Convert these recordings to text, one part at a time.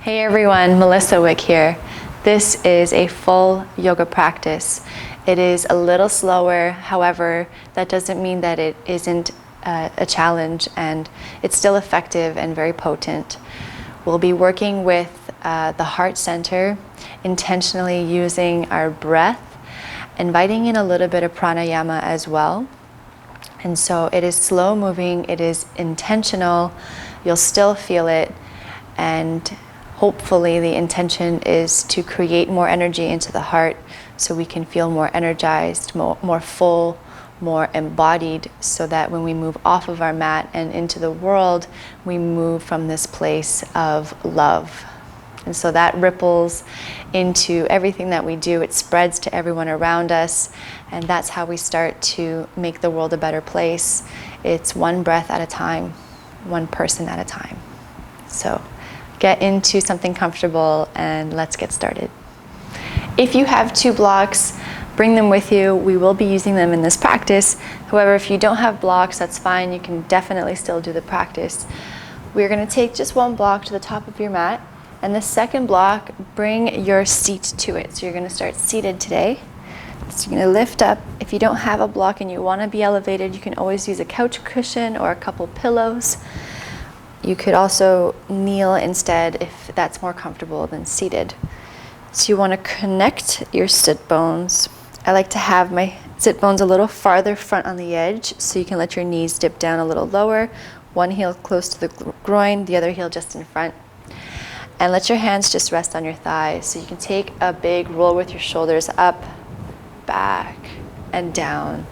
Hey everyone, Melissa Wick here. This is a full yoga practice. It is a little slower, however, that doesn't mean that it isn't a challenge, and it's still effective and very potent. We'll be working with the heart center, intentionally using our breath, inviting in a little bit of pranayama as well. And so it is slow moving, it is intentional, you'll still feel it, and hopefully the intention is to create more energy into the heart so we can feel more energized, more full, more embodied, so that when we move off of our mat and into the world, we move from this place of love. And so that ripples into everything that we do. It spreads to everyone around us, and that's how we start to make the world a better place. It's one breath at a time, one person at a time. So get into something comfortable and let's get started. If you have 2 blocks, bring them with you. We will be using them in this practice. However, if you don't have blocks, that's fine. You can definitely still do the practice. We're going to take just 1 block to the top of your mat, and the second block, bring your seat to it. So you're going to start seated today. So you're going to lift up. If you don't have a block and you want to be elevated, you can always use a couch cushion or a couple pillows. You could also kneel instead if that's more comfortable than seated. So you want to connect your sit bones. I like to have my sit bones a little farther front on the edge, so you can let your knees dip down a little lower. One heel close to the groin, the other heel just in front. And let your hands just rest on your thighs. So you can take a big roll with your shoulders up, back, and down.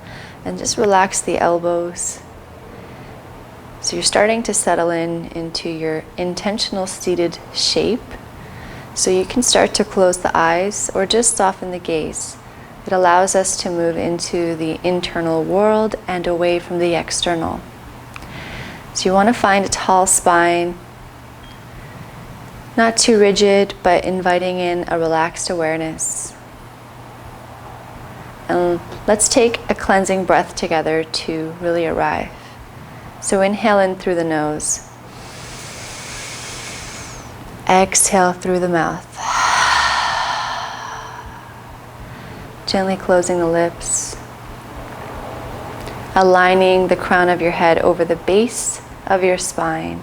And just relax the elbows. So you're starting to settle into your intentional seated shape. So you can start to close the eyes or just soften the gaze. It allows us to move into the internal world and away from the external. So you want to find a tall spine, not too rigid, but inviting in a relaxed awareness. And let's take a cleansing breath together to really arrive. So inhale in through the nose. Exhale through the mouth. Gently closing the lips. Aligning the crown of your head over the base of your spine.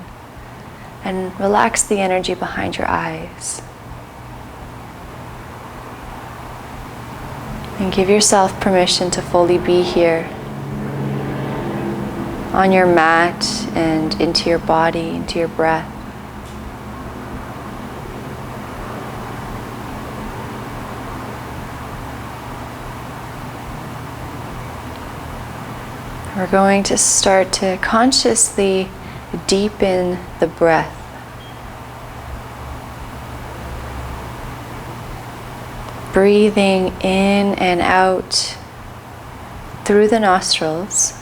And relax the energy behind your eyes. And give yourself permission to fully be here on your mat and into your body, into your breath. We're going to start to consciously deepen the breath. Breathing in and out through the nostrils,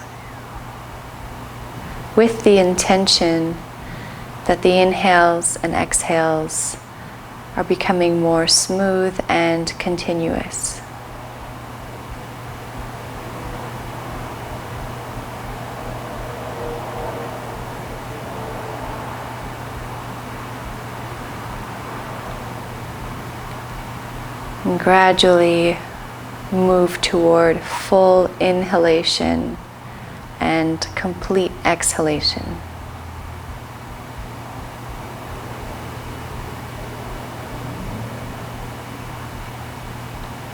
with the intention that the inhales and exhales are becoming more smooth and continuous. And gradually move toward full inhalation and complete exhalation.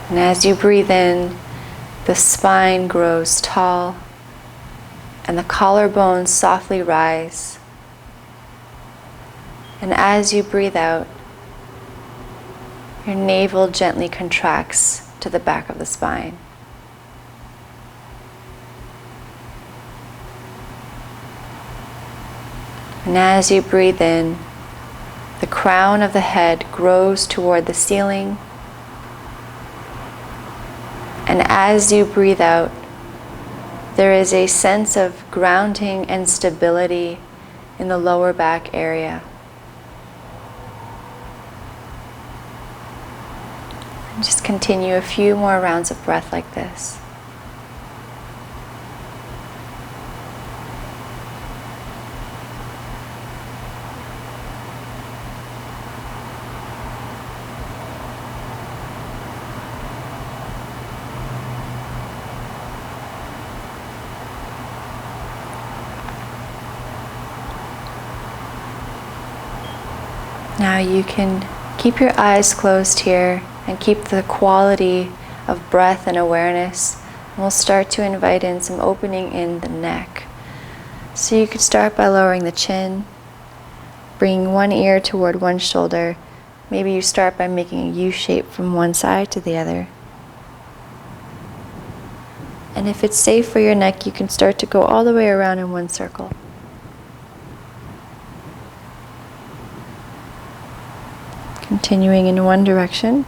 And as you breathe in, the spine grows tall and the collarbones softly rise. And as you breathe out, your navel gently contracts to the back of the spine. And as you breathe in, the crown of the head grows toward the ceiling. And as you breathe out, there is a sense of grounding and stability in the lower back area. And just continue a few more rounds of breath like this. Now you can keep your eyes closed here and keep the quality of breath and awareness. And we'll start to invite in some opening in the neck. So you could start by lowering the chin, bringing one ear toward one shoulder. Maybe you start by making a U shape from one side to the other. And if it's safe for your neck, you can start to go all the way around in one circle. Continuing in one direction.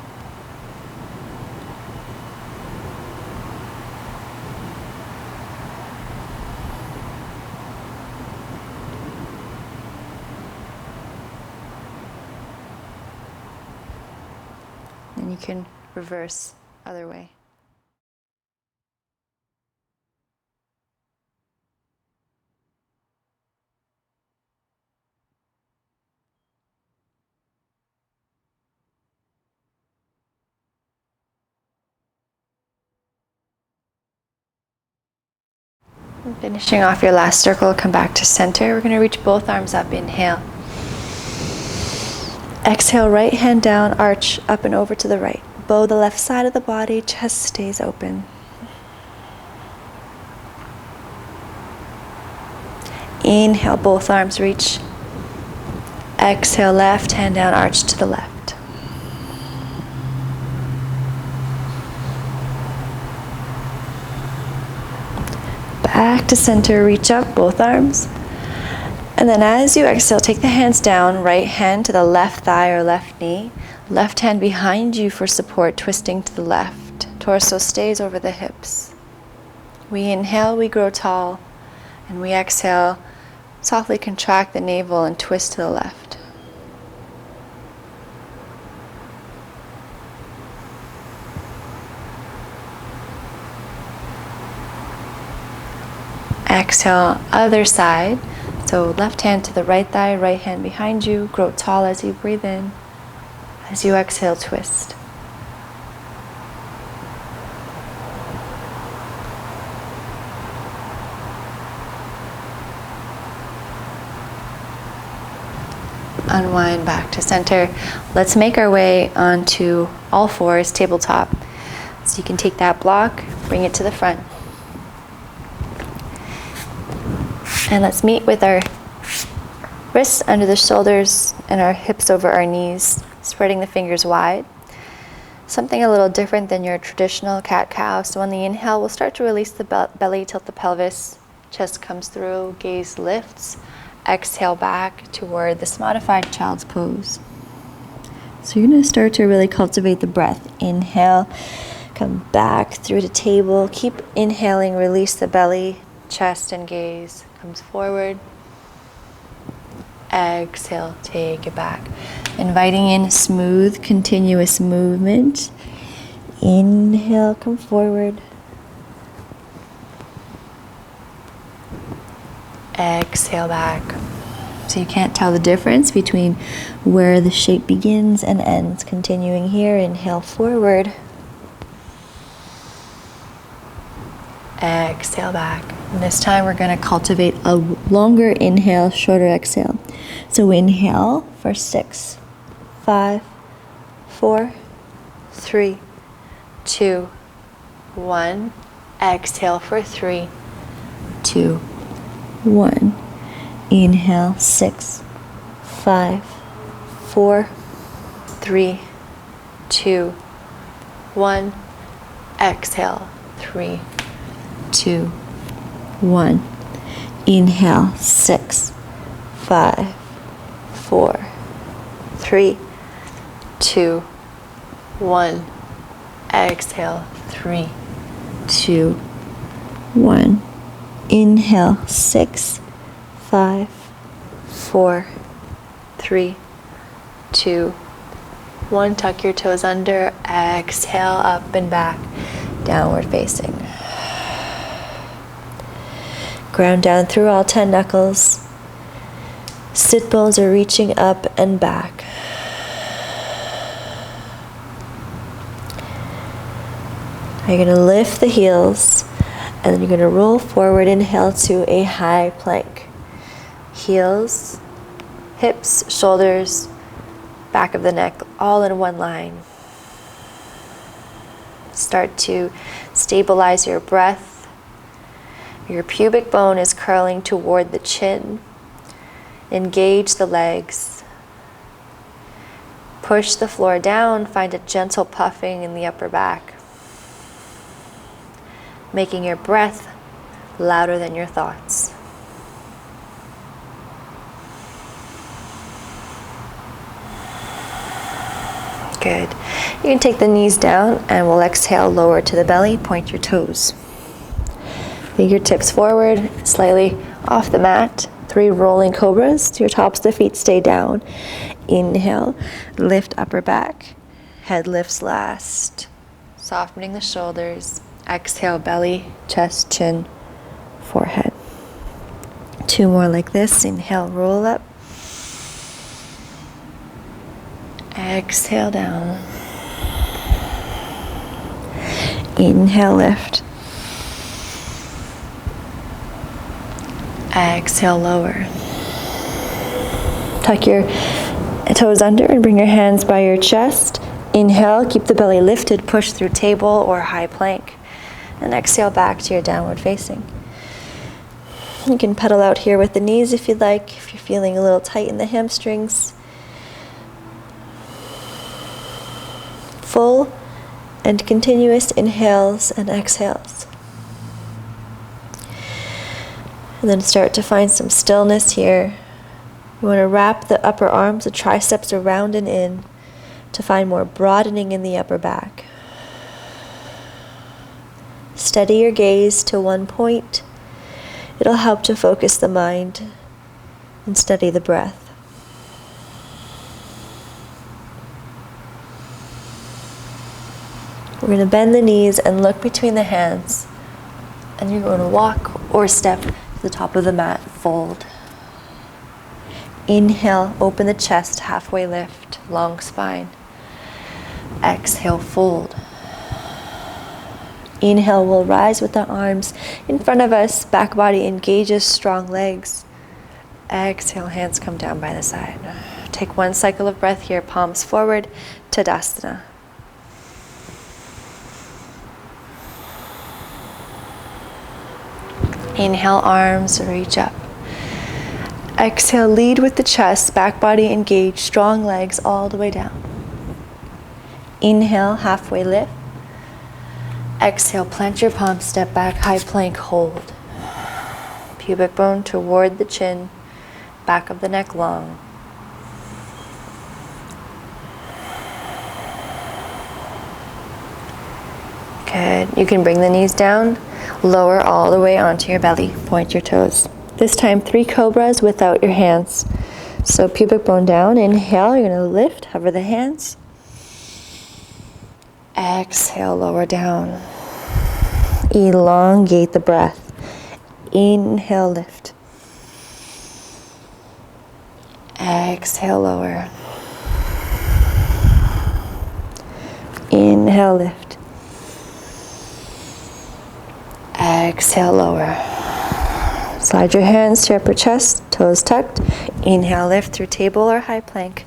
And you can reverse other way. Finishing off your last circle, come back to center. We're going to reach both arms up. Inhale. Exhale, right hand down, arch up and over to the right. Bow the left side of the body, chest stays open. Inhale, both arms reach. Exhale, left hand down, arch to the left. Back to center, reach up, both arms. And then as you exhale, take the hands down, right hand to the left thigh or left knee, left hand behind you for support, twisting to the left. Torso stays over the hips. We inhale, we grow tall, and we exhale, softly contract the navel and twist to the left. Exhale, other side. So left hand to the right thigh, right hand behind you. Grow tall as you breathe in. As you exhale, twist. Unwind back to center. Let's make our way onto all fours, tabletop. So you can take that block, bring it to the front. And let's meet with our wrists under the shoulders and our hips over our knees, spreading the fingers wide. Something a little different than your traditional cat-cow. So on the inhale, we'll start to release the belly, tilt the pelvis, chest comes through, gaze lifts. Exhale back toward this modified child's pose. So you're going to start to really cultivate the breath. Inhale, come back through the table. Keep inhaling, release the belly, chest and gaze comes forward. Exhale, take it back. Inviting in smooth, continuous movement. Inhale, come forward. Exhale back. So you can't tell the difference between where the shape begins and ends. Continuing here, inhale forward. Exhale back. And this time we're going to cultivate a longer inhale, shorter exhale. So inhale for 6, 5, 4, 3, 2, 1. Exhale for 3, 2, 1. Inhale, 6, 5, 4, 3, 2, 1. Exhale, 3, 2, 1. Inhale, 6, 5, 4, 3, 2, 1. Exhale, 3, 2, 1. Inhale, 6, 5, 4, 3, 2, 1. Tuck your toes under. Exhale, up and back, downward facing. Ground down through all 10 knuckles. Sit bones are reaching up and back. Now you're going to lift the heels, and then you're going to roll forward. Inhale to a high plank. Heels, hips, shoulders back of the neck, all in one line. Start to stabilize your breath. Your pubic bone is curling toward the chin. Engage the legs. Push the floor down, find a gentle puffing in the upper back, making your breath louder than your thoughts. Good. You can take the knees down and we'll exhale, lower to the belly, point your toes. Fingertips forward, slightly off the mat. 3 rolling cobras. Your tops of the feet stay down. Inhale, lift upper back. Head lifts last. Softening the shoulders. Exhale, belly, chest, chin, forehead. 2 more like this. Inhale, roll up. Exhale down. Inhale, lift. Exhale, lower. Tuck your toes under and bring your hands by your chest. Inhale, keep the belly lifted, push through table or high plank. And exhale back to your downward facing. You can pedal out here with the knees if you'd like, if you're feeling a little tight in the hamstrings. Full and continuous inhales and exhales. And then start to find some stillness here. You want to wrap the upper arms, the triceps around and in to find more broadening in the upper back. Steady your gaze to one point. It'll help to focus the mind and steady the breath. We're going to bend the knees and look between the hands. And you're going to walk or step to the top of the mat, fold. Inhale, open the chest, halfway lift, long spine. Exhale, fold. Inhale, we'll rise with the arms in front of us, back body engages, strong legs. Exhale, hands come down by the side. Take 1 cycle of breath here, palms forward, Tadasana. Inhale, arms reach up. Exhale, lead with the chest, back body engaged, strong legs all the way down. Inhale, halfway lift. Exhale, plant your palms, step back, high plank, hold. Pubic bone toward the chin, back of the neck long. Good. You can bring the knees down, lower all the way onto your belly, point your toes. This time 3 cobras without your hands. So pubic bone down, inhale, you're going to lift, hover the hands. Exhale, lower down. Elongate the breath. Inhale, lift. Exhale, lower. Inhale, lift. Exhale, lower. Slide your hands to your upper chest, toes tucked. Inhale, lift through table or high plank.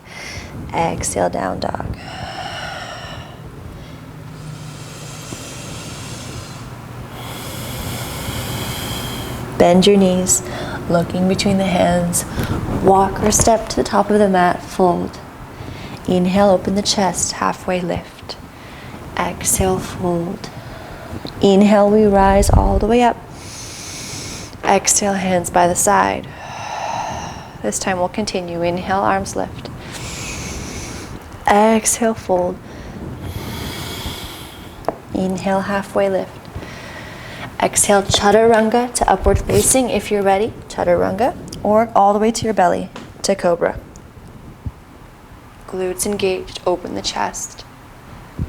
Exhale, down dog. Bend your knees, looking between the hands. Walk or step to the top of the mat, fold. Inhale, open the chest, halfway lift. Exhale, fold. Inhale, we rise all the way up. Exhale, hands by the side. This time we'll continue. Inhale, arms lift. Exhale, fold. Inhale, halfway lift. Exhale, chaturanga to upward facing if you're ready, chaturanga, or all the way to your belly to cobra. Glutes engaged, open the chest.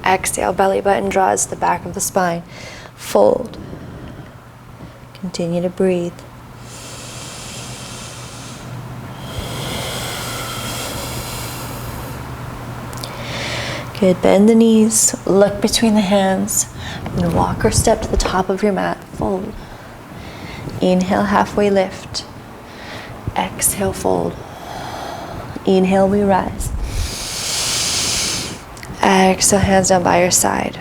Exhale, belly button draws the back of the spine. Fold. Continue to breathe. Good, bend the knees, look between the hands, and walk or step to the top of your mat, fold. Inhale, halfway lift. Exhale, fold. Inhale, we rise. Exhale, hands down by your side.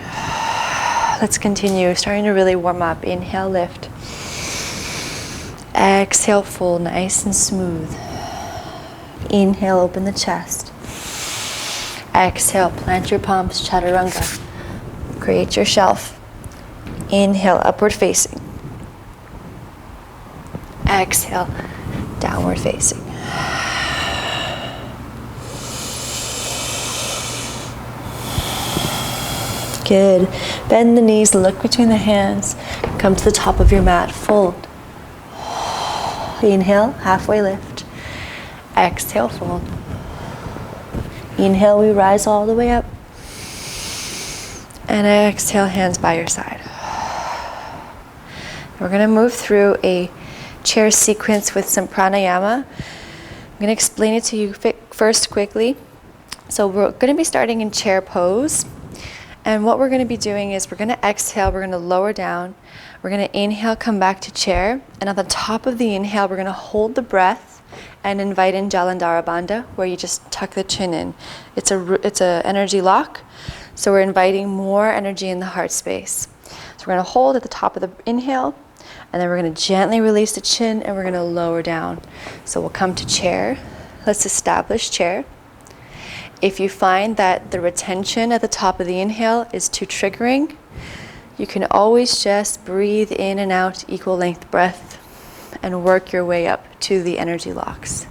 Let's continue, starting to really warm up. Inhale, lift. Exhale, fold, nice and smooth. Inhale, open the chest. Exhale, plant your palms, chaturanga. Create your shelf. Inhale, upward facing. Exhale, downward facing. Good. Bend the knees, look between the hands. Come to the top of your mat, fold. Inhale, halfway lift. Exhale, fold. Inhale, we rise all the way up. And exhale, hands by your side. We're going to move through a chair sequence with some pranayama. I'm going to explain it to you first quickly. So we're going to be starting in chair pose. And what we're going to be doing is we're going to exhale, we're going to lower down. We're going to inhale, come back to chair. And at the top of the inhale, we're going to hold the breath and invite in Jalandhara Bandha, where you just tuck the chin in. It's a energy lock. So we're inviting more energy in the heart space. So we're going to hold at the top of the inhale, and then we're going to gently release the chin, and we're going to lower down. So we'll come to chair. Let's establish chair. If you find that the retention at the top of the inhale is too triggering, you can always just breathe in and out, equal length breath, and work your way up to the energy locks.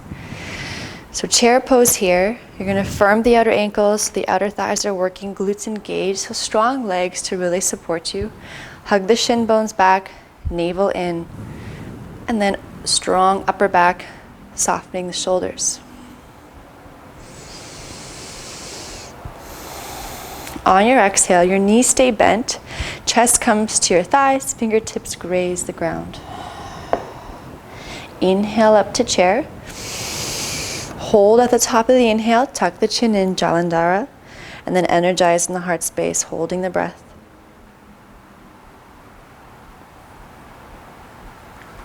So chair pose here, you're going to firm the outer ankles, the outer thighs are working, glutes engaged, so strong legs to really support you. Hug the shin bones back, navel in, and then strong upper back, softening the shoulders. On your exhale, your knees stay bent, chest comes to your thighs, fingertips graze the ground. Inhale up to chair. Hold at the top of the inhale, tuck the chin in, Jalandhara, and then energize in the heart space, holding the breath.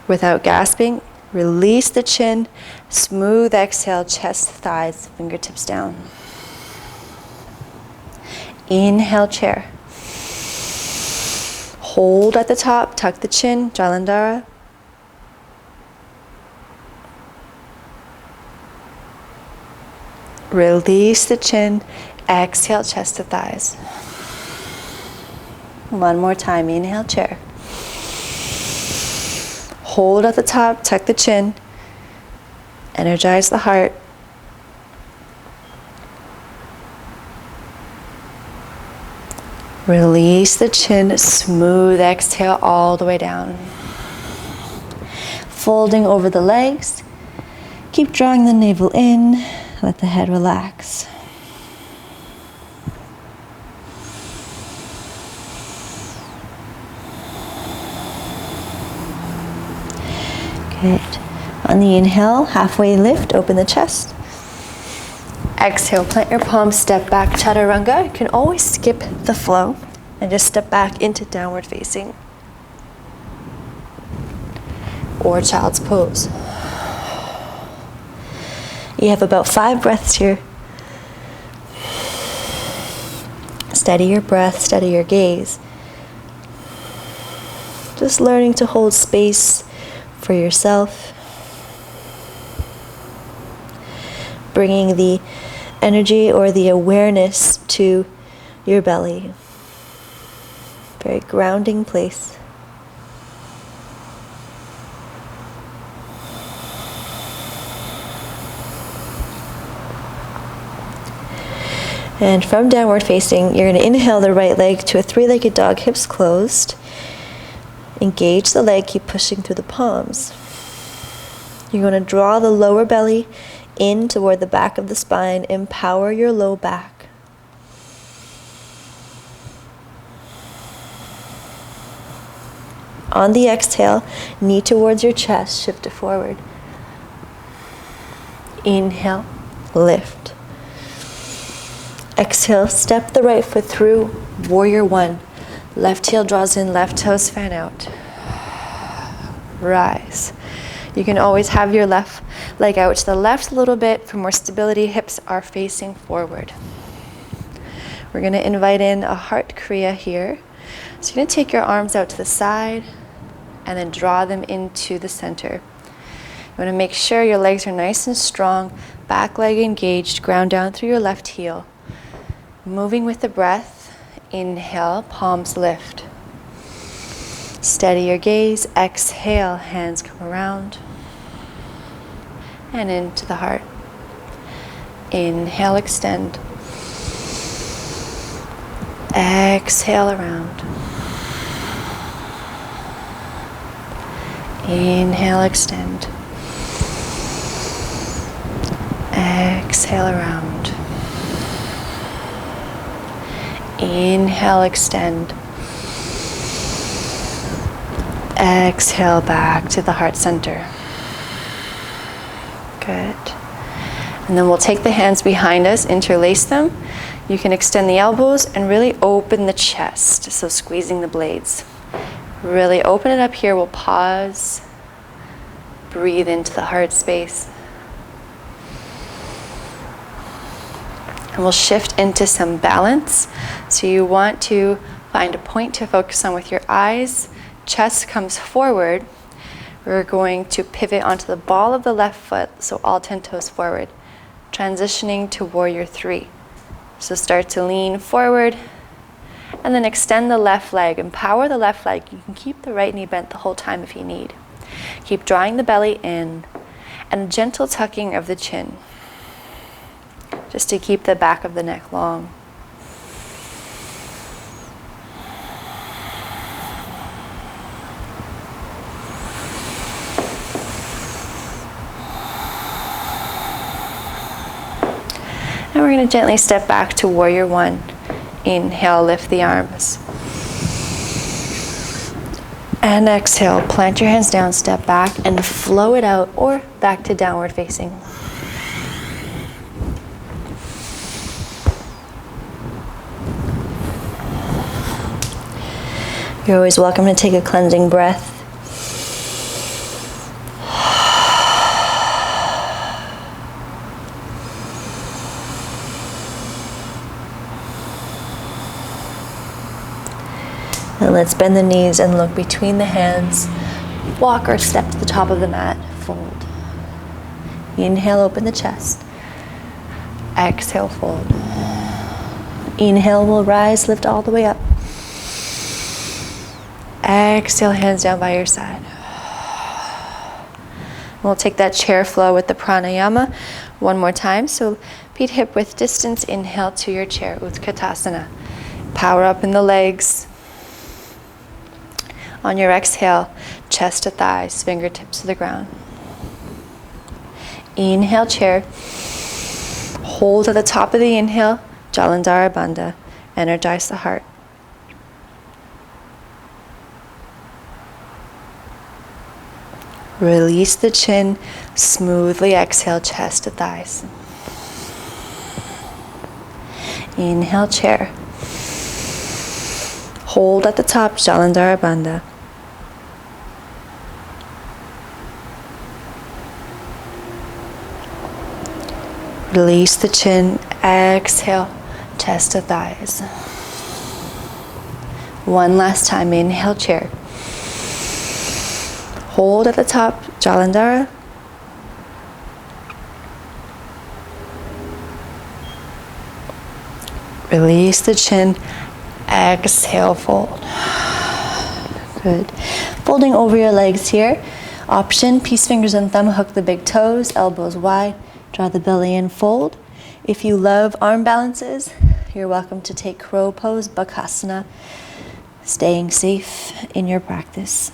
Without gasping, release the chin, smooth exhale, chest, thighs, fingertips down. Inhale, chair. Hold at the top, tuck the chin, Jalandhara. Release the chin, exhale, chest to thighs. One more time, inhale, chair. Hold at the top, tuck the chin, energize the heart. Release the chin, smooth exhale all the way down. Folding over the legs. Keep drawing the navel in. Let the head relax. Good. On the inhale, halfway lift, open the chest. Exhale, plant your palms, step back, chaturanga. You can always skip the flow and just step back into downward facing or child's pose. You have about 5 breaths here. Steady your breath, steady your gaze. Just learning to hold space for yourself. Bringing the energy or the awareness to your belly. Very grounding place. And from downward facing, you're going to inhale the right leg to a 3-legged dog, hips closed. Engage the leg, keep pushing through the palms. You're going to draw the lower belly in toward the back of the spine. Empower your low back. On the exhale, knee towards your chest, shift it forward. Inhale, lift. Exhale, step the right foot through, warrior 1. Left heel draws in, left toes fan out. Rise. You can always have your left leg out to the left a little bit for more stability. Hips are facing forward. We're going to invite in a heart kriya here. So you're going to take your arms out to the side and then draw them into the center. You want to make sure your legs are nice and strong, back leg engaged, ground down through your left heel. Moving with the breath, inhale, palms lift. Steady your gaze, exhale, hands come around and into the heart. Inhale, extend. Exhale around. Inhale, extend. Exhale around. Inhale, extend. Exhale back to the heart center. Good. And then we'll take the hands behind us, interlace them. You can extend the elbows and really open the chest, so squeezing the blades. Really open it up here. We'll pause. Breathe into the heart space. And we'll shift into some balance. So you want to find a point to focus on with your eyes. Chest comes forward. We're going to pivot onto the ball of the left foot, so all 10 toes forward. Transitioning to warrior 3. So start to lean forward and then extend the left leg. Empower the left leg. You can keep the right knee bent the whole time if you need. Keep drawing the belly in and a gentle tucking of the chin, just to keep the back of the neck long. And we're going to gently step back to warrior 1. Inhale, lift the arms. And exhale, plant your hands down, step back and flow it out or back to downward facing. You're always welcome to take a cleansing breath. And let's bend the knees and look between the hands. Walk or step to the top of the mat. Fold. Inhale, open the chest. Exhale, fold. Inhale, we'll rise, lift all the way up. Exhale, hands down by your side. We'll take that chair flow with the pranayama one more time. So feet hip width distance. Inhale to your chair, Utkatasana. Power up in the legs. On your exhale, chest to thighs, fingertips to the ground. Inhale, chair. Hold at the top of the inhale, Jalandhara Bandha. Energize the heart. Release the chin, smoothly exhale, chest to thighs. Inhale, chair. Hold at the top, Jalandhara Bandha. Release the chin, exhale, chest to thighs. One last time, inhale, chair. Hold at the top, Jalandhara. Release the chin, exhale, fold. Good. Folding over your legs here. Option, peace fingers and thumb, hook the big toes, elbows wide, draw the belly in, fold. If you love arm balances, you're welcome to take crow pose, Bakasana, staying safe in your practice.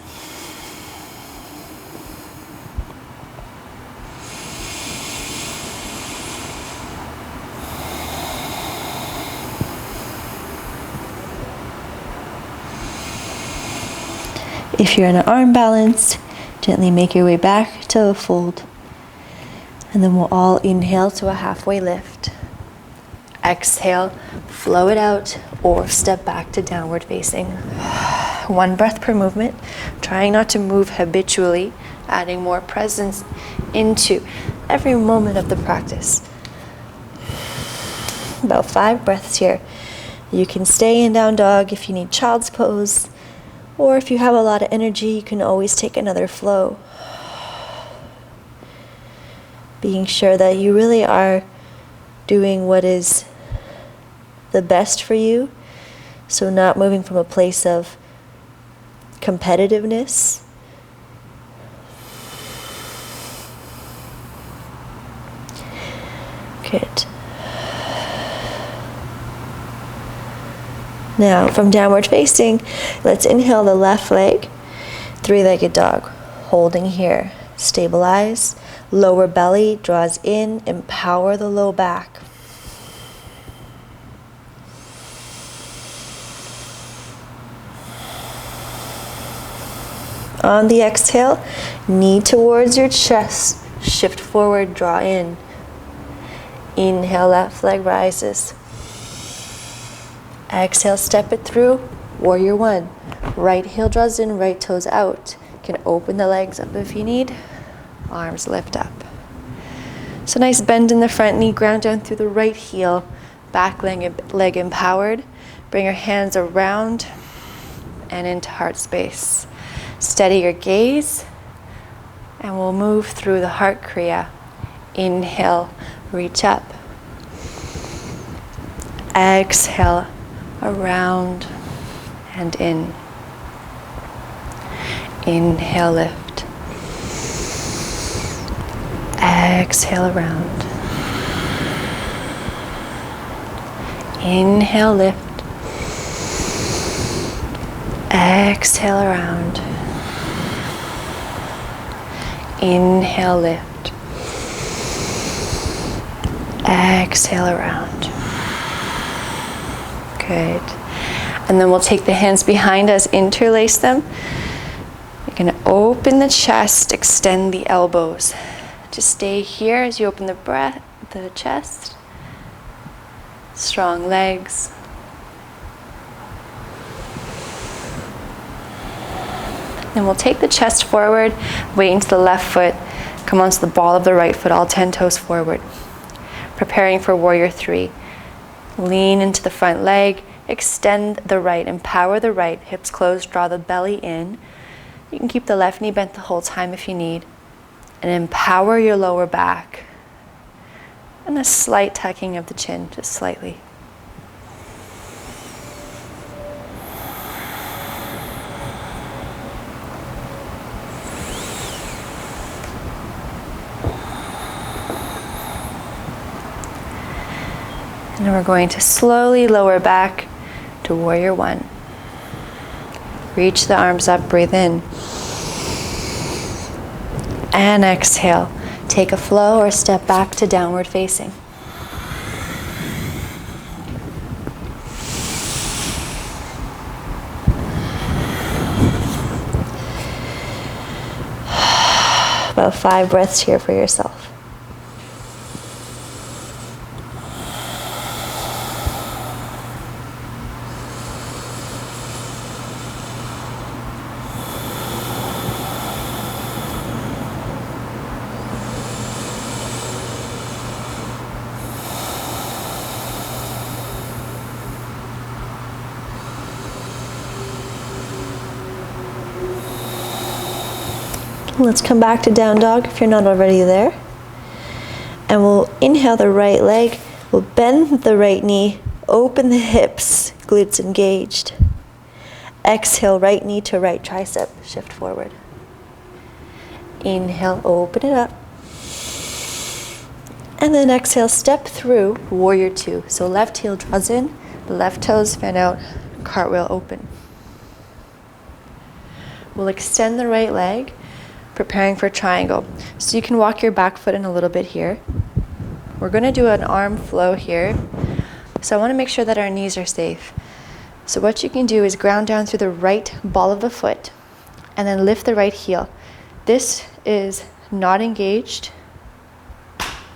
If you're in an arm balance, gently make your way back to a fold. And then we'll all inhale to a halfway lift. Exhale, flow it out, or step back to downward facing. One breath per movement, trying not to move habitually, adding more presence into every moment of the practice. About 5 breaths here. You can stay in down dog if you need child's pose, or if you have a lot of energy, you can always take another flow. Being sure that you really are doing what is the best for you, so not moving from a place of competitiveness. Good. Now, from downward facing, let's inhale the left leg, three-legged dog, holding here. Stabilize, lower belly draws in, empower the low back. On the exhale, knee towards your chest, shift forward, draw in. Inhale, left leg rises. Exhale, step it through, warrior one. Right heel draws in, right toes out. You can open the legs up if you need. Arms lift up. So nice bend in the front knee, ground down through the right heel. Back leg empowered. Bring your hands around and into heart space. Steady your gaze, and we'll move through the heart kriya. Inhale, reach up. Exhale, around and in. Inhale, lift. Exhale, around. Inhale, lift. Exhale, around. Inhale, lift. Exhale, around. Good. And then we'll take the hands behind us, interlace them. You're going to open the chest, extend the elbows. Just stay here as you open the chest. Strong legs. Then we'll take the chest forward, weight into the left foot, come onto the ball of the right foot, all 10 toes forward. Preparing for warrior three. Lean into the front leg, extend the right, empower the right, hips closed, draw the belly in. You can keep the left knee bent the whole time if you need. And empower your lower back. And a slight tucking of the chin, just slightly. And we're going to slowly lower back to warrior one. Reach the arms up, breathe in. And exhale. Take a flow or step back to downward facing. About 5 breaths here for yourself. Let's come back to down dog if you're not already there. And we'll inhale the right leg. We'll bend the right knee, open the hips, glutes engaged. Exhale, right knee to right tricep, shift forward. Inhale, open it up. And then exhale, step through warrior two. So left heel draws in, the left toes fan out, cartwheel open. We'll extend the right leg, preparing for triangle. So you can walk your back foot in a little bit here. We're going to do an arm flow here. So I want to make sure that our knees are safe. So what you can do is ground down through the right ball of the foot and then lift the right heel. This is not engaged.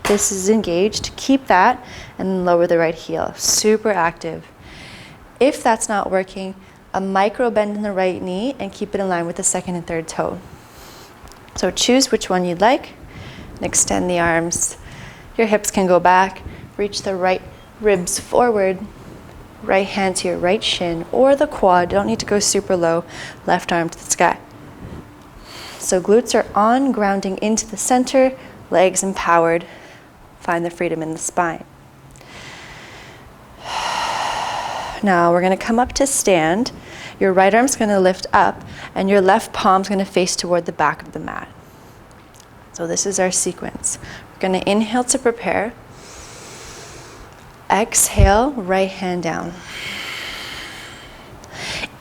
This is engaged. Keep that and then lower the right heel. Super active. If that's not working, a micro bend in the right knee and keep it in line with the second and third toe. So choose which one you'd like and extend the arms. Your hips can go back. Reach the right ribs forward. Right hand to your right shin or the quad. Don't need to go super low. Left arm to the sky. So glutes are on, grounding into the center, legs empowered. Find the freedom in the spine. Now we're going to come up to stand. Your right arm's going to lift up and your left palm's going to face toward the back of the mat. So this is our sequence. We're going to inhale to prepare. Exhale, right hand down.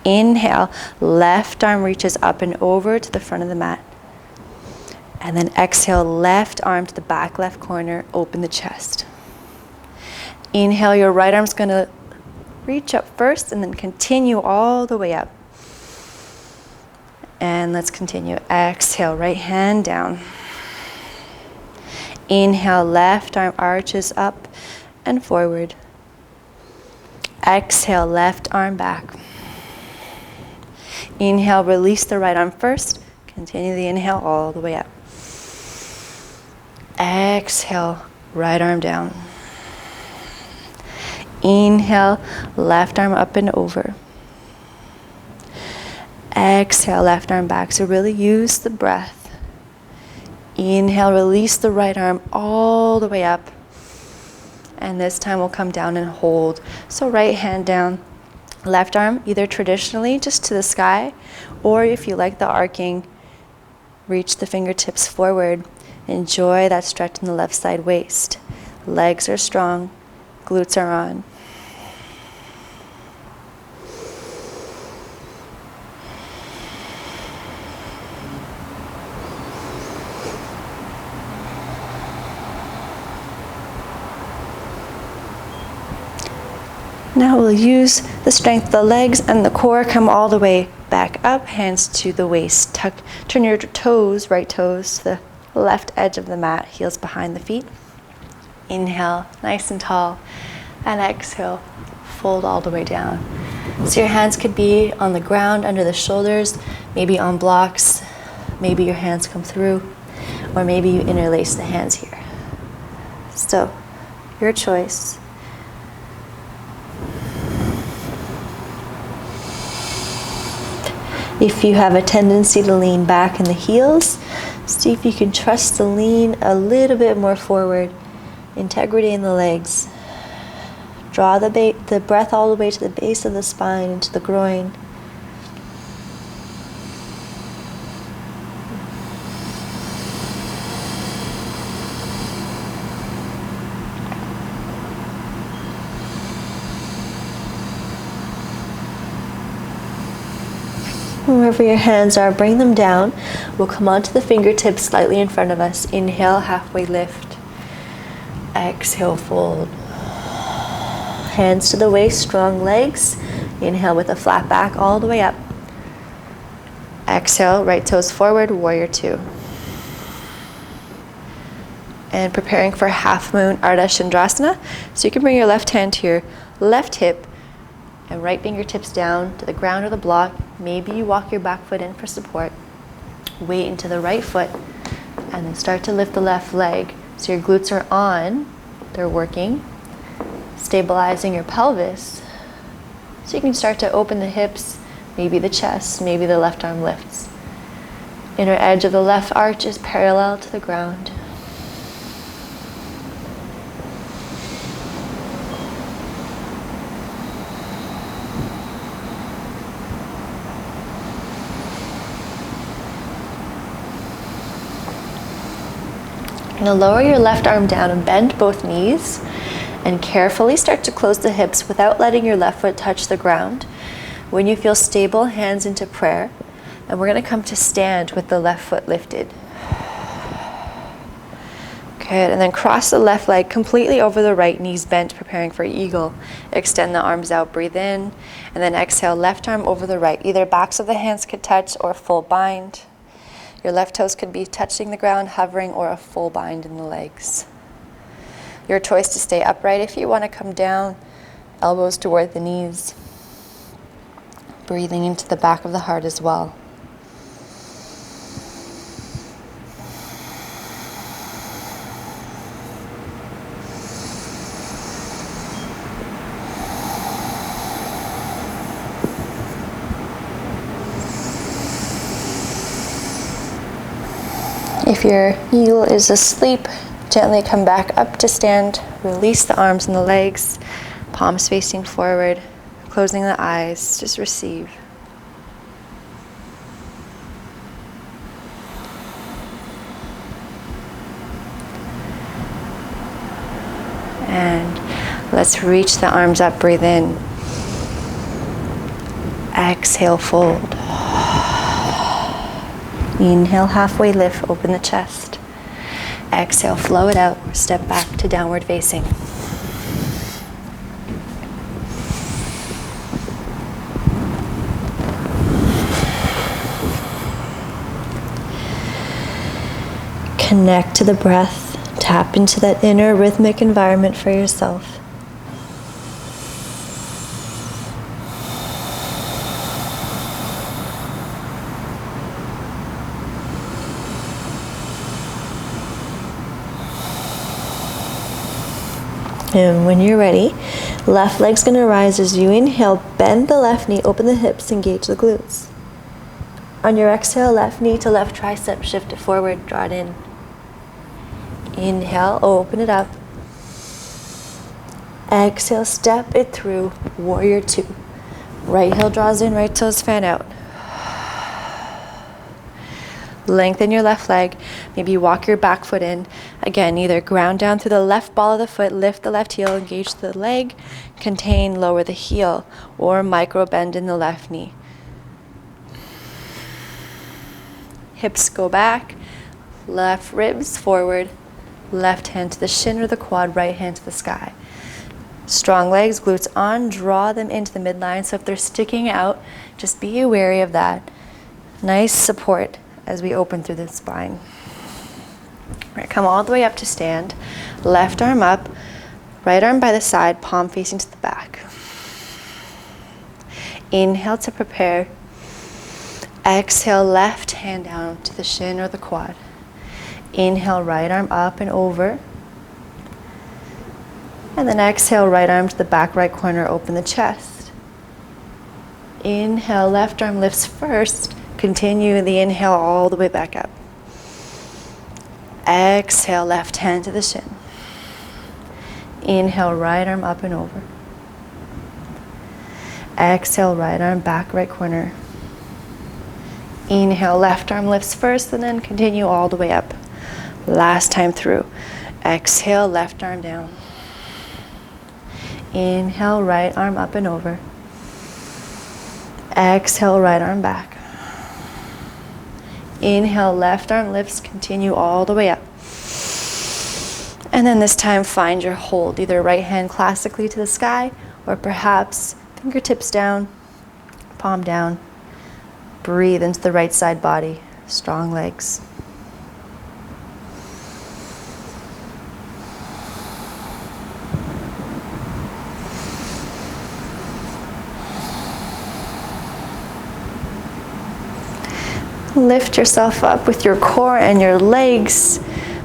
Inhale, left arm reaches up and over to the front of the mat. And then exhale, left arm to the back left corner, open the chest. Inhale, your right arm's going to reach up first and then continue all the way up. And let's continue. Exhale, right hand down. Inhale, left arm arches up and forward. Exhale, left arm back. Inhale, release the right arm first. Continue the inhale all the way up. Exhale, right arm down. Inhale, left arm up and over. Exhale, left arm back. So really use the breath. Inhale, release the right arm all the way up. And this time we'll come down and hold. So right hand down, left arm either traditionally just to the sky, or if you like the arcing, reach the fingertips forward. Enjoy that stretch in the left side waist. Legs are strong, glutes are on. Now we'll use the strength of the legs and the core, come all the way back up, hands to the waist. Turn your toes, right toes, to the left edge of the mat, heels behind the feet. Inhale, nice and tall, and exhale, fold all the way down. So your hands could be on the ground, under the shoulders, maybe on blocks, maybe your hands come through, or maybe you interlace the hands here. So, your choice. If you have a tendency to lean back in the heels, see if you can trust to lean a little bit more forward. Integrity in the legs. Draw the breath all the way to the base of the spine, into the groin. Wherever your hands are, bring them down. We'll come onto the fingertips slightly in front of us. Inhale, halfway lift. Exhale, fold. Hands to the waist, strong legs. Inhale with a flat back all the way up. Exhale, right toes forward, warrior two. And preparing for half moon Ardha Chandrasana. So you can bring your left hand to your left hip and right fingertips down to the ground or the block. Maybe you walk your back foot in for support. Weight into the right foot and then start to lift the left leg. So your glutes are on, they're working, stabilizing your pelvis. So you can start to open the hips, maybe the chest, maybe the left arm lifts. Inner edge of the left arch is parallel to the ground. Now lower your left arm down and bend both knees and carefully start to close the hips without letting your left foot touch the ground. When you feel stable, hands into prayer. And we're going to come to stand with the left foot lifted. Good, and then cross the left leg completely over the right, knees bent, preparing for eagle. Extend the arms out, breathe in, and then exhale, left arm over the right. Either backs of the hands could touch or full bind. Your left toes could be touching the ground, hovering, or a full bind in the legs. Your choice to stay upright. If you want to come down, elbows toward the knees. Breathing into the back of the heart as well. If your eagle is asleep, gently come back up to stand. Release the arms and the legs, palms facing forward, closing the eyes. Just receive. And let's reach the arms up, breathe in. Exhale, fold. Inhale, halfway lift, open the chest. Exhale, flow it out, step back to downward facing. Connect to the breath. Tap into that inner rhythmic environment for yourself. And when you're ready, left leg's gonna rise as you inhale, bend the left knee, open the hips, engage the glutes. On your exhale, left knee to left tricep, shift it forward, draw it in. Inhale, open it up. Exhale, step it through, warrior two. Right heel draws in, right toes fan out. Lengthen your left leg, maybe walk your back foot in. Again, either ground down through the left ball of the foot, lift the left heel, engage the leg, contain, lower the heel, or micro bend in the left knee. Hips go back, left ribs forward, left hand to the shin or the quad, right hand to the sky. Strong legs, glutes on, draw them into the midline. So if they're sticking out, just be wary of that. Nice support as we open through the spine. All right, come all the way up to stand. Left arm up, right arm by the side, palm facing to the back. Inhale to prepare. Exhale, left hand down to the shin or the quad. Inhale, right arm up and over. And then exhale, right arm to the back right corner, open the chest. Inhale, left arm lifts first. Continue the inhale all the way back up. Exhale, left hand to the shin. Inhale, right arm up and over. Exhale, right arm back right corner. Inhale, left arm lifts first and then continue all the way up. Last time through. Exhale, left arm down. Inhale, right arm up and over. Exhale, right arm back. Inhale, left arm lifts, continue all the way up. And then this time find your hold, either right hand classically to the sky or perhaps fingertips down, palm down. Breathe into the right side body, strong legs. Lift yourself up with your core and your legs.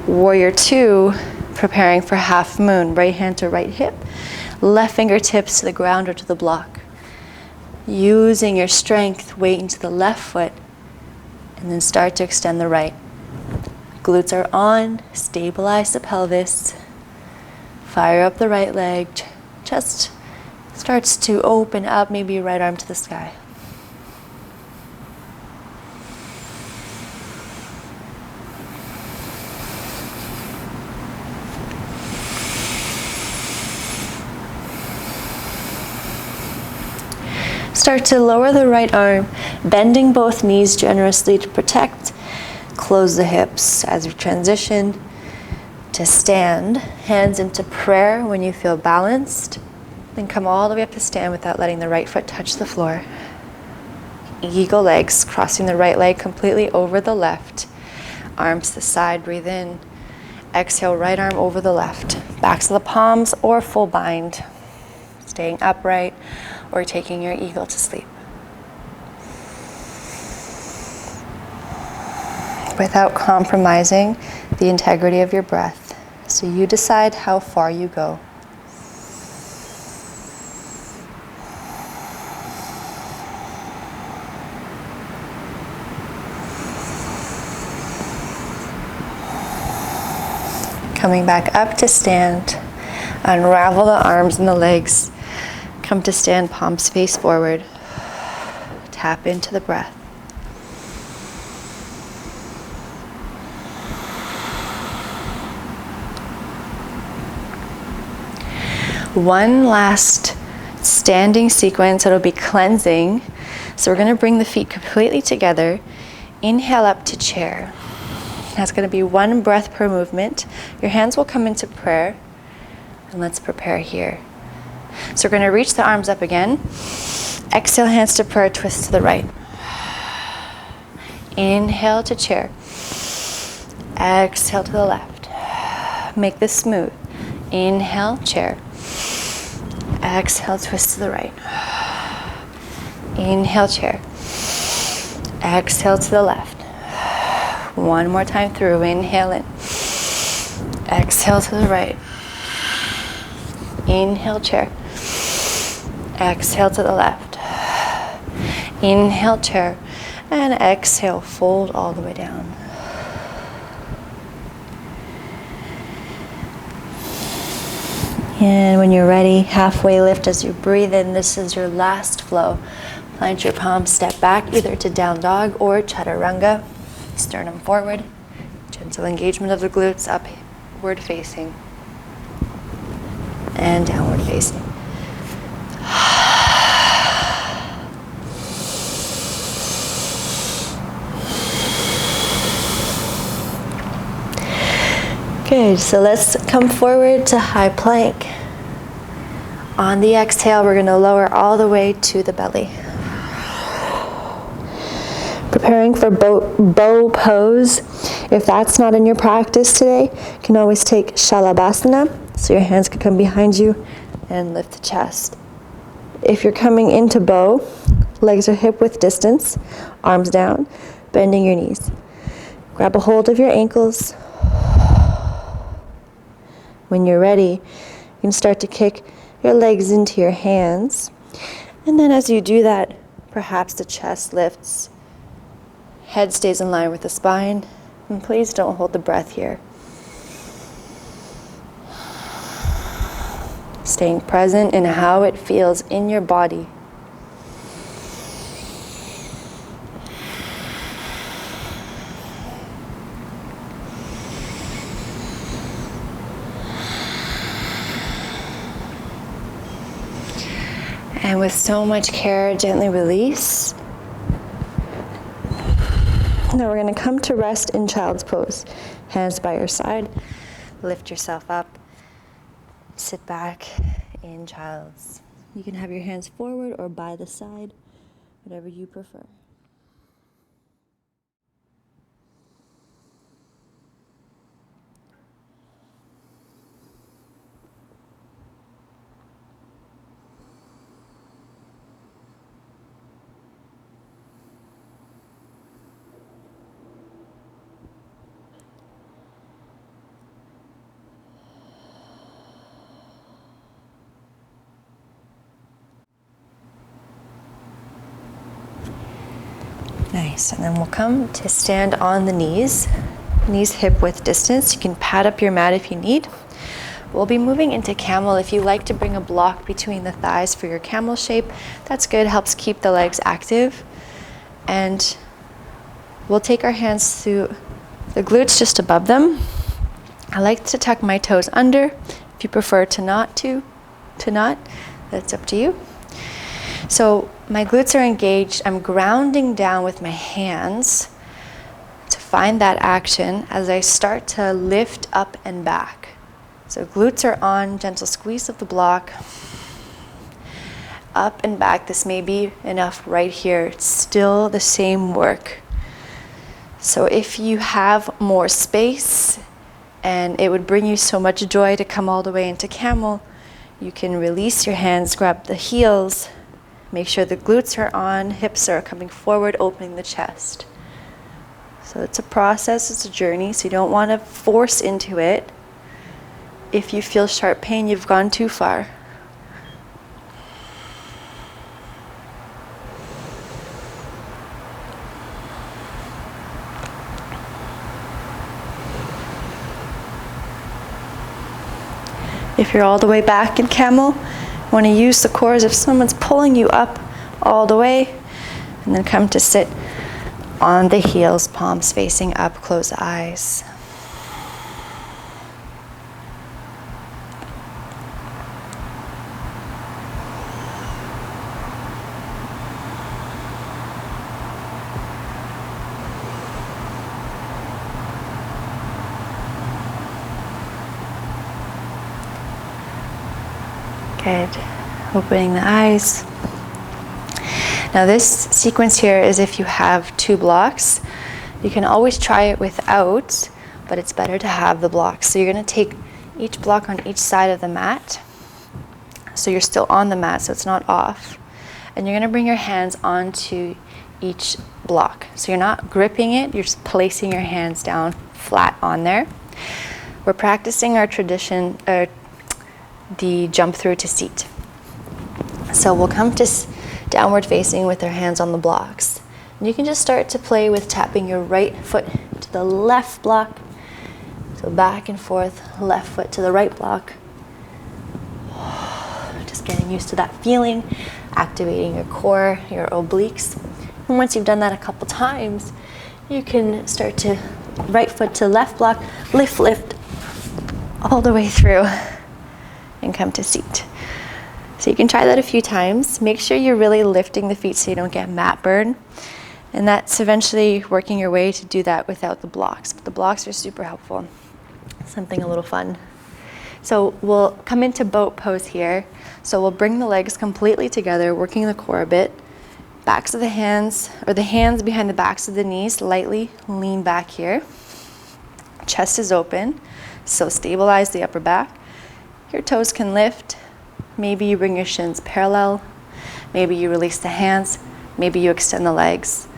Warrior two, preparing for half moon. Right hand to right hip, left fingertips to the ground or to the block. Using your strength, weight into the left foot, and then start to extend the right. Glutes are on, stabilize the pelvis. Fire up the right leg, chest starts to open up, maybe right arm to the sky. Start to lower the right arm, bending both knees generously to protect. Close the hips as you transition to stand. Hands into prayer when you feel balanced. Then come all the way up to stand without letting the right foot touch the floor. Eagle legs, crossing the right leg completely over the left. Arms to the side, breathe in. Exhale, right arm over the left. Backs of the palms or full bind. Staying upright or taking your eagle to sleep. Without compromising the integrity of your breath. So you decide how far you go. Coming back up to stand. Unravel the arms and the legs. Come to stand, palms face forward. Tap into the breath. One last standing sequence. It'll be cleansing. So we're going to bring the feet completely together. Inhale up to chair. That's going to be one breath per movement. Your hands will come into prayer. And let's prepare here. So we're going to reach the arms up again. Exhale, hands to prayer, twist to the right. Inhale to chair. Exhale to the left. Make this smooth. Inhale, chair. Exhale, twist to the right. Inhale, chair. Exhale to the left. One more time through. Inhale in. Exhale to the right. Inhale, chair. Exhale to the left. Inhale, chair. And exhale, fold all the way down. And when you're ready, halfway lift as you breathe in. This is your last flow. Plant your palms, step back either to down dog or chaturanga. Sternum forward. Gentle engagement of the glutes, upward facing. And downward facing. Good, so let's come forward to high plank. On the exhale, we're going to lower all the way to the belly. Preparing for bow pose. If that's not in your practice today, you can always take Shalabhasana, so your hands can come behind you and lift the chest. If you're coming into bow, legs are hip width distance, arms down, bending your knees. Grab a hold of your ankles. When you're ready, you can start to kick your legs into your hands. And then as you do that, perhaps the chest lifts, head stays in line with the spine, and please don't hold the breath here. Staying present in how it feels in your body. And with so much care, gently release. Now we're going to come to rest in child's pose. Hands by your side. Lift yourself up. Sit back in child's. You can have your hands forward or by the side, whatever you prefer. Nice, and then we'll come to stand on the knees hip width distance. You can pad up your mat if you need. We'll be moving into camel. If you like to bring a block between the thighs for your camel shape, that's good, helps keep the legs active. And we'll take our hands through the glutes just above them. I like to tuck my toes under. If you prefer to not, that's up to you. So my glutes are engaged. I'm grounding down with my hands to find that action as I start to lift up and back. So glutes are on, gentle squeeze of the block. Up and back. This may be enough right here. It's still the same work. So if you have more space and it would bring you so much joy to come all the way into camel, you can release your hands, grab the heels. Make sure the glutes are on, hips are coming forward, opening the chest. So it's a process, it's a journey, so you don't want to force into it. If you feel sharp pain, you've gone too far. If you're all the way back in camel, you want to use the core as if someone's pulling you up all the way, and then come to sit on the heels, palms facing up, close the eyes. Good. Opening the eyes. Now this sequence here is if you have 2 blocks. You can always try it without, but it's better to have the blocks. So you're going to take each block on each side of the mat. So you're still on the mat, so it's not off. And you're going to bring your hands onto each block. So you're not gripping it, you're just placing your hands down flat on there. We're practicing our tradition, the jump through to seat. So we'll come to downward facing with our hands on the blocks. And you can just start to play with tapping your right foot to the left block. So back and forth, left foot to the right block. Just getting used to that feeling, activating your core, your obliques. And once you've done that a couple times, you can start to right foot to left block, lift all the way through and come to seat. So you can try that a few times. Make sure you're really lifting the feet so you don't get mat burn. And that's eventually working your way to do that without the blocks. But the blocks are super helpful. Something a little fun. So we'll come into boat pose here. So we'll bring the legs completely together, working the core a bit. Backs of the hands, or the hands behind the backs of the knees, lightly lean back here. Chest is open, so stabilize the upper back. Your toes can lift. Maybe you bring your shins parallel. Maybe you release the hands. Maybe you extend the legs.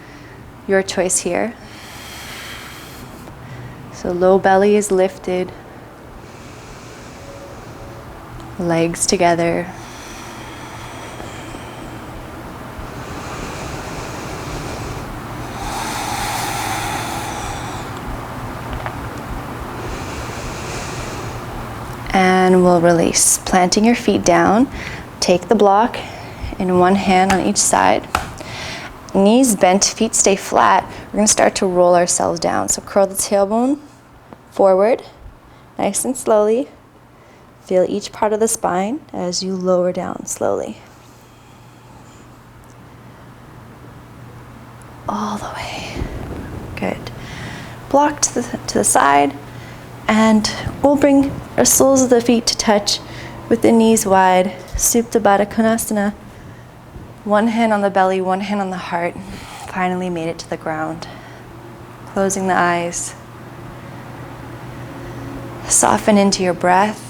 Your choice here. So low belly is lifted. Legs together. And we'll release, planting your feet down. Take the block in one hand on each side. Knees bent, feet stay flat. We're going to start to roll ourselves down. So curl the tailbone forward, nice and slowly. Feel each part of the spine as you lower down slowly. All the way. Good. Block to the side. And we'll bring our soles of the feet to touch with the knees wide. Supta Baddha Konasana. One hand on the belly, one hand on the heart. Finally made it to the ground. Closing the eyes. Soften into your breath.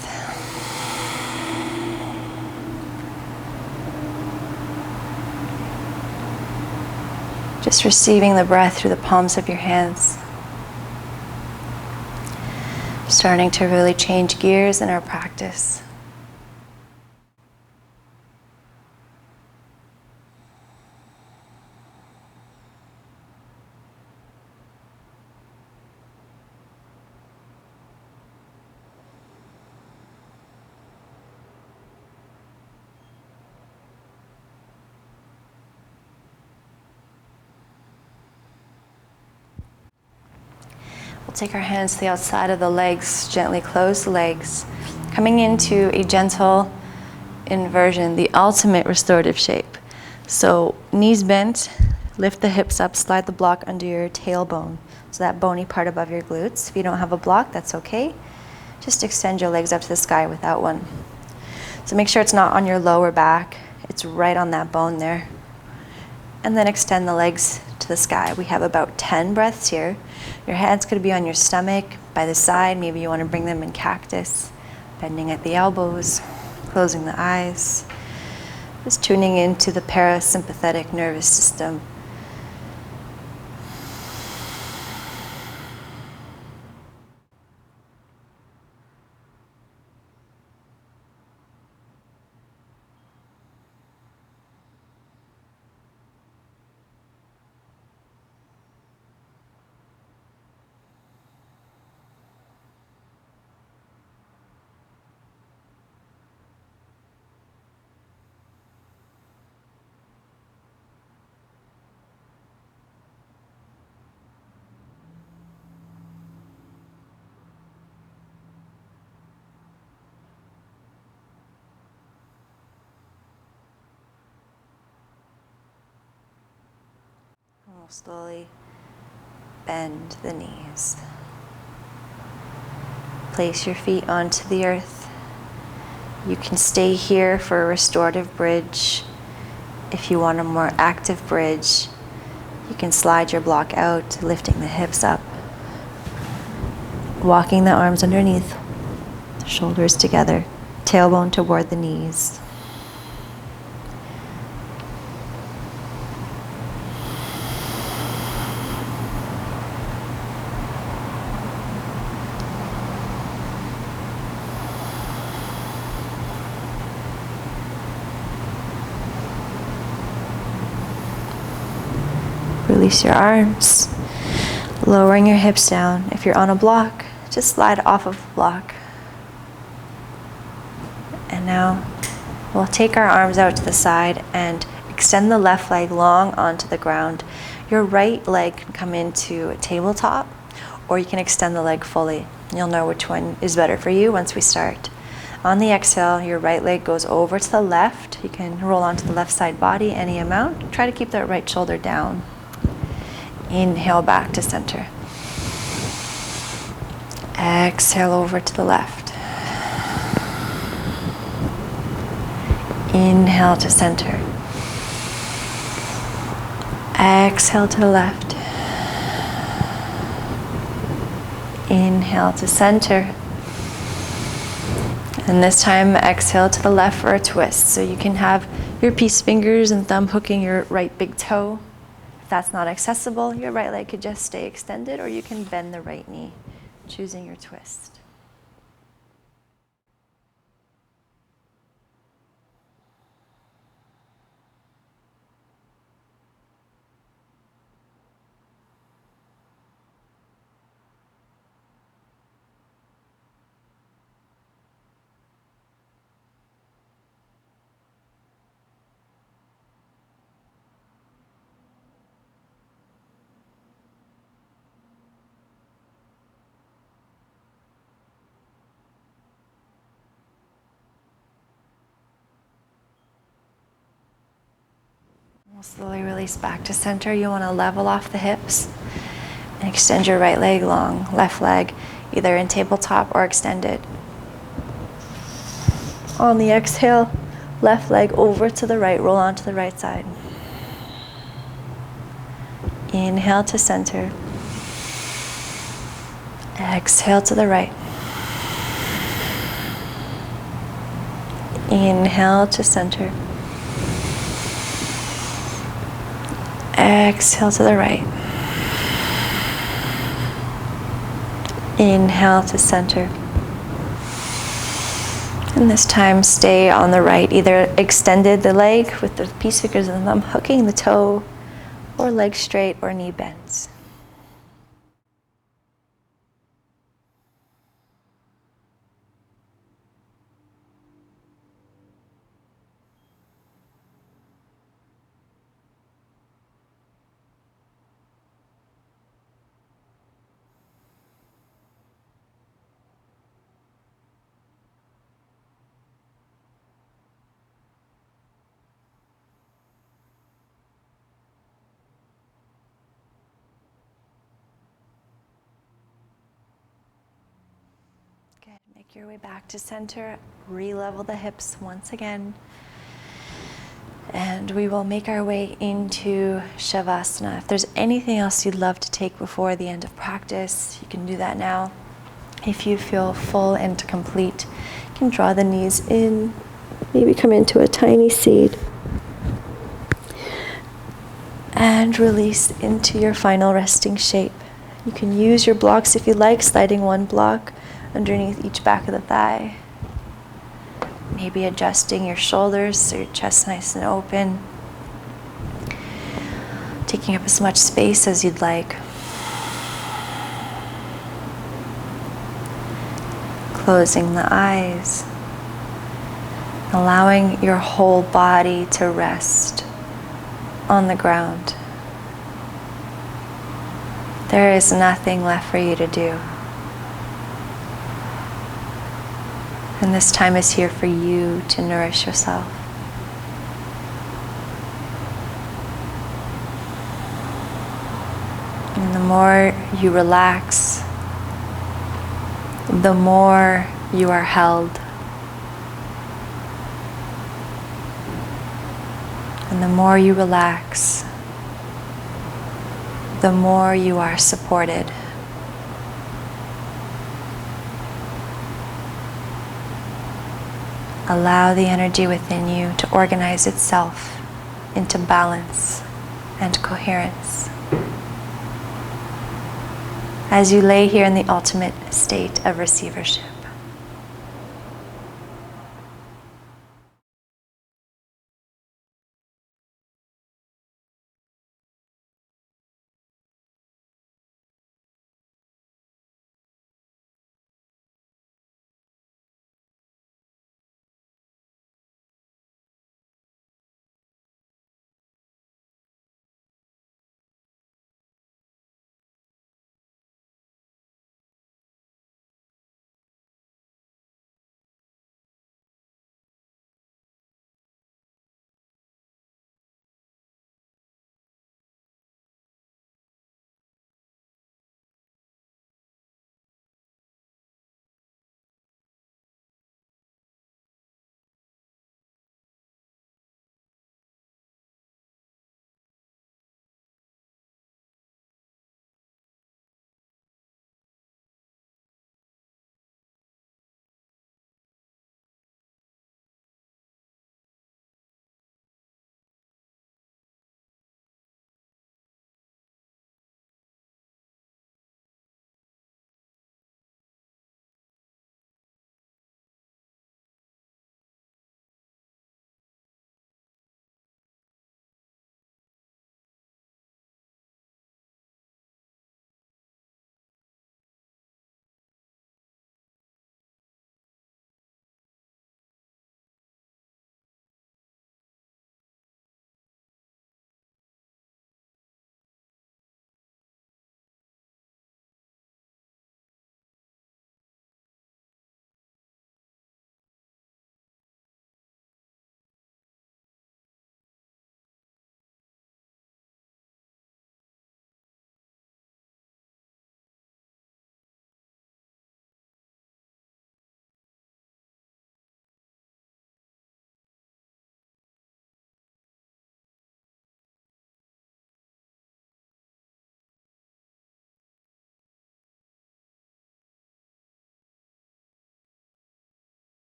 Just receiving the breath through the palms of your hands. Starting to really change gears in our practice. Take our hands to the outside of the legs, gently close the legs, coming into a gentle inversion, the ultimate restorative shape. So knees bent, lift the hips up, slide the block under your tailbone, so that bony part above your glutes. If you don't have a block, that's okay. Just extend your legs up to the sky without one. So make sure it's not on your lower back, it's right on that bone there. And then extend the legs to the sky. We have about 10 breaths here. Your hands could be on your stomach, by the side. Maybe you want to bring them in cactus, bending at the elbows, closing the eyes. Just tuning into the parasympathetic nervous system. We'll slowly bend the knees. Place your feet onto the earth. You can stay here for a restorative bridge. If you want a more active bridge, you can slide your block out, lifting the hips up. Walking the arms underneath, the shoulders together, tailbone toward the knees. Release your arms, lowering your hips down. If you're on a block, just slide off of the block. And now we'll take our arms out to the side and extend the left leg long onto the ground. Your right leg can come into a tabletop, or you can extend the leg fully. You'll know which one is better for you once we start. On the exhale, your right leg goes over to the left. You can roll onto the left side body any amount. Try to keep that right shoulder down. Inhale back to center. Exhale over to the left. Inhale to center. Exhale to the left. Inhale to center. And this time, exhale to the left for a twist. So you can have your peace fingers and thumb hooking your right big toe. If that's not accessible, your right leg could just stay extended, or you can bend the right knee, choosing your twist. We'll slowly release back to center. You want to level off the hips and extend your right leg long, left leg either in tabletop or extended. On the exhale, left leg over to the right, roll onto the right side. Inhale to center. Exhale to the right. Inhale to center. Exhale to the right. Inhale to center. And this time stay on the right. Either extended the leg with the peace fingers and thumb hooking the toe, or leg straight or knee bends. Good. Make your way back to center. Re-level the hips once again. And we will make our way into Shavasana. If there's anything else you'd love to take before the end of practice, you can do that now. If you feel full and complete, you can draw the knees in, maybe come into a tiny seed. And release into your final resting shape. You can use your blocks if you like, sliding one block underneath each back of the thigh. Maybe adjusting your shoulders so your chest's nice and open. Taking up as much space as you'd like. Closing the eyes. Allowing your whole body to rest on the ground. There is nothing left for you to do. And this time is here for you to nourish yourself. And the more you relax, the more you are held. And the more you relax, the more you are supported. Allow the energy within you to organize itself into balance and coherence. As you lay here in the ultimate state of receivership.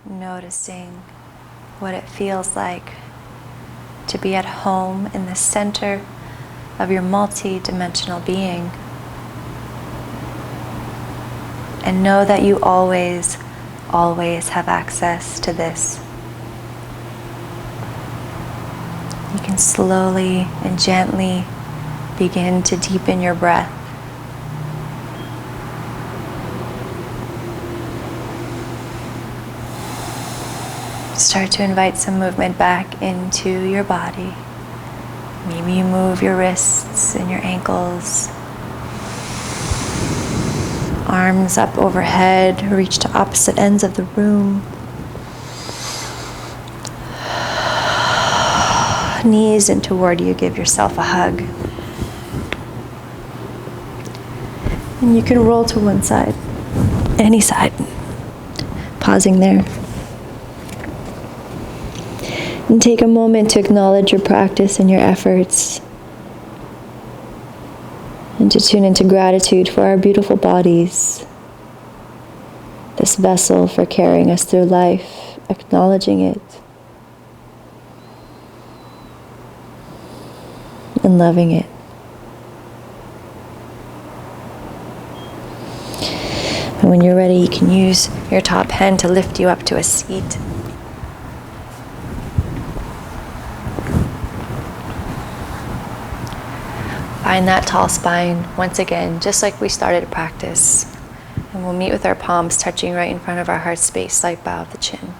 Noticing what it feels like to be at home in the center of your multi-dimensional being. And know that you always, always have access to this. You can slowly and gently begin to deepen your breath. Start to invite some movement back into your body. Maybe you move your wrists and your ankles. Arms up overhead, reach to opposite ends of the room. Knees in toward you, give yourself a hug. And you can roll to one side, any side. Pausing there. And take a moment to acknowledge your practice and your efforts. And to tune into gratitude for our beautiful bodies. This vessel for carrying us through life, acknowledging it. And loving it. And when you're ready, you can use your top hand to lift you up to a seat. Find that tall spine once again, just like we started practice. And we'll meet with our palms touching right in front of our heart space, slight bow of the chin.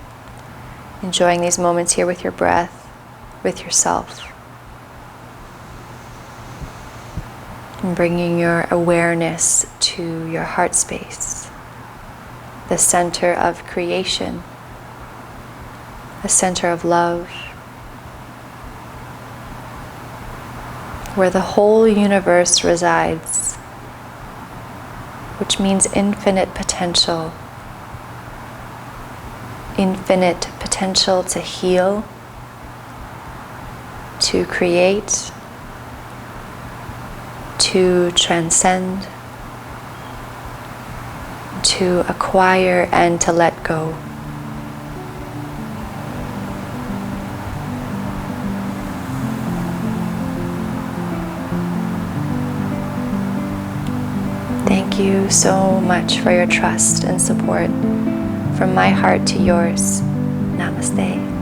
Enjoying these moments here with your breath, with yourself. And bringing your awareness to your heart space, the center of creation, the center of love, where the whole universe resides, which means infinite potential to heal, to create, to transcend, to acquire, and to let go. Thank you so much for your trust and support. From my heart to yours, namaste.